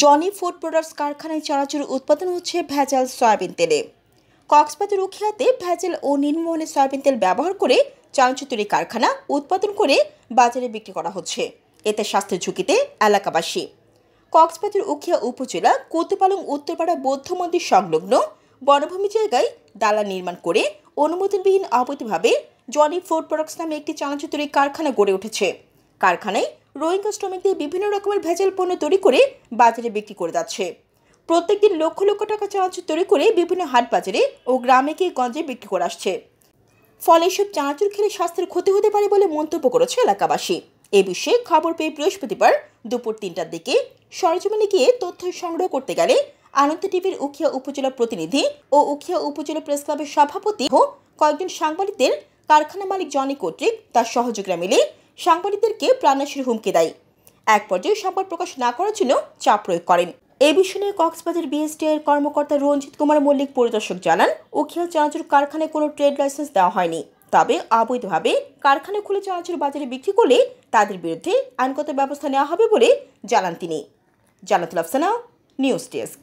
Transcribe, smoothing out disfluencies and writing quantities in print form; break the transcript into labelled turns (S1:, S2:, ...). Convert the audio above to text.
S1: Johnny food products কারখানায় চানাচুর উৎপাদন হচ্ছে ভেজাল সয়াবিন তেলে। কক্সবাজার উখিয়াতে ভেজাল ও নিম্নমানের সয়াবিন তেল ব্যবহার করে চানাচুর তৈরি কারখানা উৎপাদন করে বাজারে বিক্রি করা হচ্ছে। এতে স্বাস্থ্যের ঝুঁকিতে এলাকাবাসী। কক্সবাজার উখিয়া উপজেলা কোতপালং উত্তরপাড়া বৌদ্ধ মন্দির সংলগ্ন বনভূমি জায়গায় দালান নির্মাণ করে অনুমোদনবিহীন অবৈধভাবে জনি ফুড প্রোডাক্টস নামে একটি চানাচুর তৈরি কারখানা গড়ে উঠেছে। কারখানায় রোহিঙ্গা শ্রমিকদের বিভিন্ন রকমের ভেজাল পণ্য তৈরি করে বাজারে বিক্রি করে যাচ্ছে। প্রত্যেকদিন লক্ষ লক্ষ টাকা চানাচুর তৈরি করে বিভিন্ন হাট বাজারে ও গ্রামে গিয়ে গঞ্জে বিক্রি করে আসছে। ফলে এসব চানাচুর খেলে স্বাস্থ্যের ক্ষতি হতে পারে বলে মন্তব্য করেছে এলাকাবাসী। এ বিষয়ে খবর পেয়ে বৃহস্পতিবার দুপুর ৩টার দিকে সরেজমিনে গিয়ে তথ্য সংগ্রহ করতে গেলে আনন্দ টিভির উখিয়া উপজেলা প্রতিনিধি ও উখিয়া উপজেলা প্রেস ক্লাবের সভাপতি ও কয়েকজন সাংবাদিকদের কারখানা মালিক জনি কর্তৃক তার সহযোগীরা মিলে সাংবাদিকদেরকে প্রাণনাশের হুমকি দেয়। এক পর্যায়ে সংবাদ প্রকাশ না করার জন্য চাপ প্রয়োগ করেন। এ বিষয়ে নিয়ে কক্সবাজার বিএসটিআই এর কর্মকর্তা রঞ্জিত কুমার মল্লিক পরিদর্শক জানান, উখিয়া চানাচুর কারখানায় কোনো ট্রেড লাইসেন্স দেওয়া হয়নি। তবে অবৈধভাবে কারখানা খুলে চানাচুর বাজারে বিক্রি করলে তাদের বিরুদ্ধে আইনগত ব্যবস্থা নেওয়া হবে বলে জানান তিনি। জান্নাতুল আফসানা, নিউজ ডেস্ক।